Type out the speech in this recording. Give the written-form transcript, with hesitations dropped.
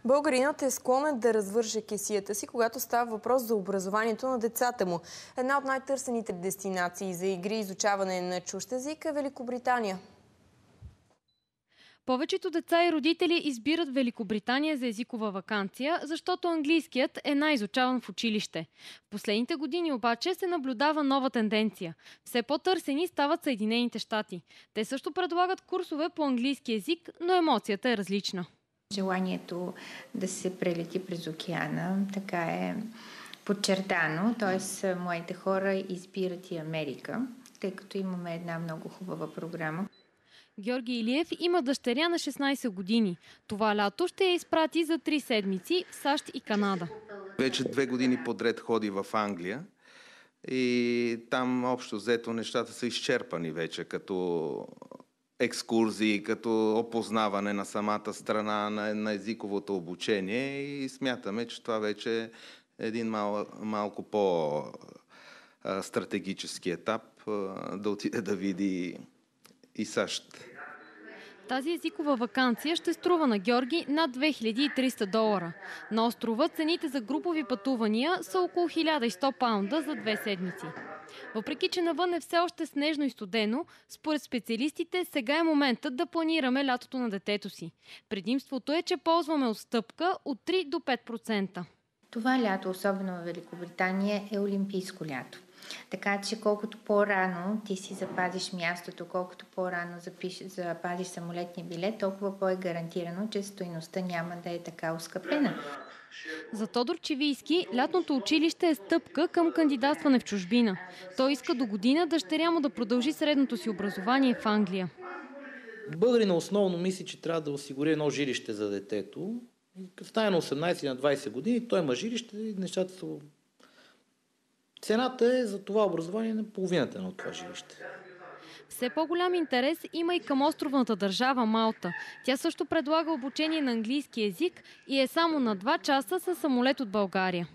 Българинът е склонен да развърже кесията си, когато става въпрос за образованието на децата му. Една от най-търсените дестинации за игри и изучаване на чужд език е Великобритания. Повечето деца и родители избират Великобритания за езикова ваканция, защото английският е най-изучаван в училище. В последните години обаче се наблюдава нова тенденция. Все по-търсени стават Съединените щати. Те също предлагат курсове по английски език, но емоцията е различна. Желанието да се прелети през океана така е подчертано, т.е. моите хора избират и Америка, тъй като имаме една много хубава програма. Георги Илиев има дъщеря на 16 години. Това лято ще я изпрати за 3 седмици в САЩ и Канада. Вече 2 години подред ходи в Англия и там общо взето нещата са изчерпани вече, като екскурзии, като опознаване на самата страна, на езиковото обучение, и смятаме, че това вече е един малко по-стратегически етап да отиде да види и САЩ. Тази езикова ваканция ще струва на Георги над $2300. На острова цените за групови пътувания са около 1100 паунда за 2 седмици. Въпреки че навън е все още снежно и студено, според специалистите сега е моментът да планираме лятото на детето си. Предимството е, че ползваме отстъпка от 3 до 5%. Това лято, особено в Великобритания, е олимпийско лято. Така че колкото по-рано ти си запазиш мястото, колкото по-рано запазиш самолетния билет, толкова по-е гарантирано, че стойността няма да е така оскъпена. За Тодор Чевийски лятното училище е стъпка към кандидатстване в чужбина. Той иска до година дъщеря му да продължи средното си образование в Англия. Българина основно мисли, че трябва да осигури едно жилище за детето. Като стане на 18 на 20 години, той има жилище и нещата са... Цената е за това образование на половината на това жилище. Все по-голям интерес има и към островната държава Малта. Тя също предлага обучение на английски език и е само на 2 часа със самолет от България.